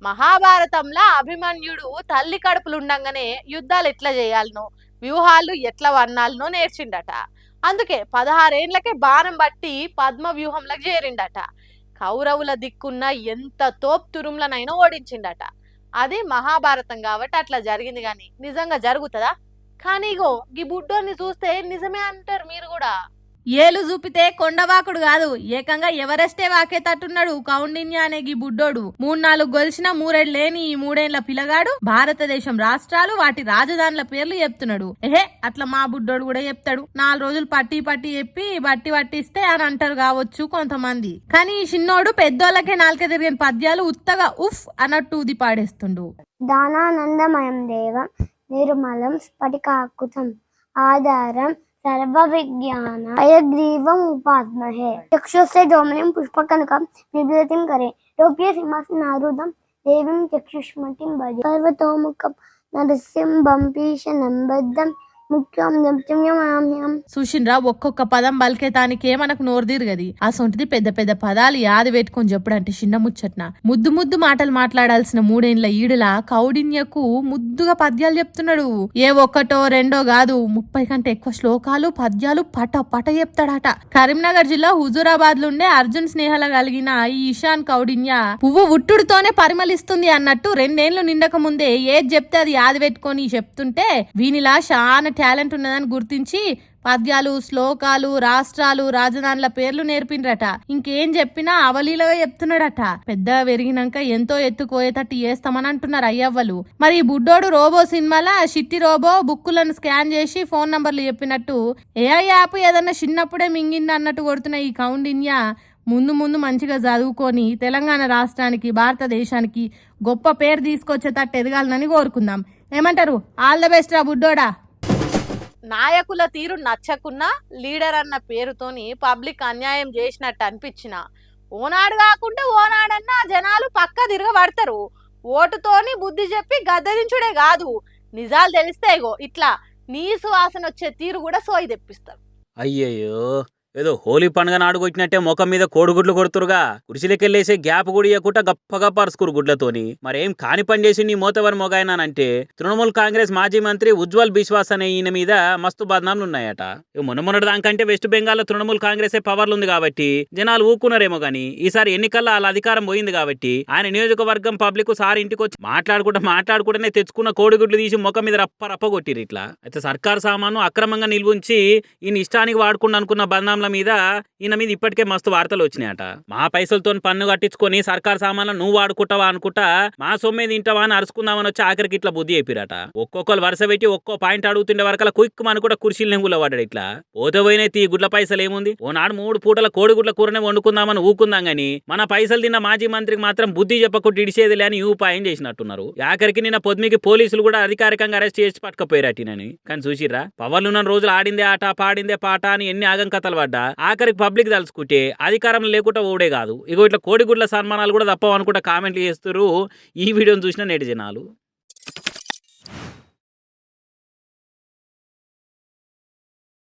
మహాభారతంలో అభిమన్యుడు తల్లి కడుపులుండంగానే యుద్ధాలు ఎట్లా చేయాలనో వ్యూహాలు ఎట్లా వన్నాలనో నేర్చిండట. అందుకే 16 ఏండ్లకే బాణం బట్టి పద్మ వ్యూహంలోకి చేరిండట. కౌరవుల దిక్కున్న ఎంత తోప్ తురుములనైనా ఓడించిండట. అది మహాభారతం కాబట్టి అట్లా జరిగింది, కానీ నిజంగా జరుగుతుందా? కానీ ఇగో ఈ బుడ్డోని చూస్తే నిజమే అంటారు మీరు కూడా. ఏలు చూపితే కొండవాకుడు కాదు, ఏకంగా ఎవరెస్టే వాకేటట్టున్నాడు కౌండిన్య అనే గీ బుడ్డోడు. 3-4 గొలిచిన మూరేళ్ళు లేని ఈ 3 ఏండ్ల పిల్లగాడు భారతదేశం రాష్ట్రాలు వాటి రాజధానుల పేర్లు చెప్తున్నాడు. అట్లా మా బుడ్డోడు కూడా చెప్తాడు. 4 రోజులు పట్టి పట్టి చెప్పి బట్టి పట్టిస్తే అని అంటారు కావచ్చు కొంతమంది. కానీ ఈ చిన్నోడు పెద్దోళ్ళకే నాలుక తిరిగిన పద్యాలు ఉత్తగా ఉఫ్ అన్నట్టు ఊది పాడేస్తుండు. దానానందమయం దేవం నిర్మలం స్ఫటికాకృతం ఆధారం सर्व विज्ञान अयग्रीवम उपासमहे चक्षुषे डोमनिम पुष्पकनकम निभृतिम करे रोप्य सिंहासनारूढम देवीं चक्षुष्मतिं भजे पर्वतोमुखम नरसिंहं भीषणं बद्धं ముఖ్యం చూసిండ్రా, ఒక్కొక్క పదం బలికేతానికే మనకు నోరు తిరగది. అసొంటిది పెద్ద పెద్ద పదాలు యాది పెట్టుకొని చెప్పడంటే చిన్న ముచ్చట్న. ముద్దు ముద్దు మాటలు మాట్లాడాల్సిన 3 ఏండ్ల ఈడుల కౌడిన్యకు ముద్దుగా పద్యాలు చెప్తున్నాడు. ఏ ఒక్కటో రెండో కాదు, 30 కంటే ఎక్కువ శ్లోకాలు పద్యాలు పట పట చెప్తాడట. కరీంనగర్ జిల్లా హుజూరాబాద్ నుండే అర్జున్ స్నేహల కలిగిన ఈ ఇషాన్ కౌడిన్య పువ్వు ఉట్టుడుతోనే పరిమళిస్తుంది అన్నట్టు 2 ఏండ్లు నిండక ముందే ఏది చెప్తే అది యాది పెట్టుకొని చెప్తుంటే వీనిలా చాలా టాలెంట్ ఉన్నదని గుర్తించి పద్యాలు శ్లోకాలు రాష్ట్రాలు రాజధానుల పేర్లు నేర్పిండ్రట. ఇంకేం చెప్పినా అవలీలగా చెప్తున్నాడట. పెద్దగా పెరిగినాక ఎంతో ఎత్తుకోయేటట్టు చేస్తామని అంటున్నారు అయ్యవ్వలు. మరి ఈ బుడ్డోడు రోబో సినిమాలో షిట్టి రోబో బుక్కులను స్కాన్ చేసి ఫోన్ నంబర్లు చెప్పినట్టు ఏఐ యాప్ ఏదన్నా చిన్నప్పుడే మింగింది అన్నట్టు కొడుతున్న ఈ కౌండిన్య ముందు ముందు మంచిగా చదువుకొని తెలంగాణ రాష్ట్రానికి భారతదేశానికి గొప్ప పేరు తీసుకొచ్చేటట్టు ఎదగాలని కోరుకుందాం. ఏమంటారు? ఆల్ ద బెస్ట్ రా బుడ్డోడా. నాయకుల తీరు నచ్చకున్నా లీడర్ అన్న పేరుతోని పబ్లిక్ అన్యాయం చేసినట్టు అనిపించిన ఓనాడు కాకుండా ఓనాడన్నా జనాలు పక్క తిరగబడతారు. ఓటుతోని బుద్ధి చెప్పి గద్దెదించుడే కాదు, నిజాలు తెలిస్తే ఇగో ఇట్లా నీసు వాసన వచ్చే తీరు కూడా సోయి తెప్పిస్తారు. అయ్యయ్యో, ఏదో హోలీ పండుగ నాడు కొట్టినట్టే ముఖం మీద కోడిగుడ్లు కొడుతురుగా. కుర్చీలకెళ్ళేసే గ్యాప్ కూడా ఇవ్వకుండా గప్పగా పరుచుకురు గుడ్లతోని. మరేం కాని పని చేసి నీ మోతవరి మొగాయనానంటే తృణమూల్ కాంగ్రెస్ మాజీ మంత్రి ఉజ్వల్ బిశ్వాస్ అనే ఈయన మీద మస్తు బద్నాములు ఉన్నాయట. మొన్నటి దానికంటే వెస్ట్ బెంగాల్ లో తృణమూల్ కాంగ్రెస్ పవర్లు ఉంది కాబట్టి జనాలు ఊకున్నారేమో గానీ ఈసారి ఎన్నికల్లో వాళ్ళ అధికారం పోయింది కాబట్టి ఆయన నియోజకవర్గం పబ్లిక్ సార్ ఇంటికి వచ్చి మాట్లాడుకుంటూనే తెచ్చుకున్న కోడిగుడ్లు తీసి ముఖం మీద రప్ప కొట్టిరు. ఇట్లా అయితే సర్కారు సామాను అక్రమంగా నిల్వుంచి ఈయన ఇష్టానికి వాడుకుండా అనుకున్న బద్నాం మీద ఈయన మీద ఇప్పటికే మస్తు వార్తలు వచ్చినాయట. మా పైసలతో పన్ను కట్టించుకొని సర్కార్ సామాన్లు నువ్వు వాడుకుంటావా అనుకుంటా మా సొమ్మే తింటావా అని అరుచుకుందామని వచ్చి ఆఖరికి ఇట్లా బుద్ధి చెప్పిరట. ఒక్కొక్కరు వరుస పెట్టి ఒక్కో పాయింట్ అడుగుతుండే వరకలా క్విక్ మన కూడా కుర్చీలు నెంగులో పడ్డాడు. ఇట్లా పోతే పోయినా తీ గుడ్ల పైసలు ఏముంది, ఓనాడు 3 పూటల కోడిగుడ్ల కూరనే వండుకుందామని ఊకుందాం గానీ మన పైసలు తిన్న మాజీ మంత్రికి మాత్రం బుద్ధి చెప్పకుండా ఇడిచేది లేని ఈ ఉపాయం చేసినట్టున్నారు. ఆఖరికి నిన్న పొద్దుమికి పోలీసులు కూడా అధికారికంగా అరెస్ట్ చేసి పట్టుకపోయారటినని. కానీ చూసిర్రా, పవర్లున్న రోజులు ఆడిందే ఆట పాడిందే పాట అని ఎన్ని ఆగం కథలు పడ్డా ఆఖరికి పబ్లిక్ తలుచుకుంటే అధికారం లేకుండా ఓడే కాదు. ఇగో ఇట్లా కోడిగుడ్ల సన్మానాలు కూడా తప్పవనుకుంటా కామెంట్లు చేస్తున్నారు ఈ వీడియోని చూసిన నెటిజనాలు.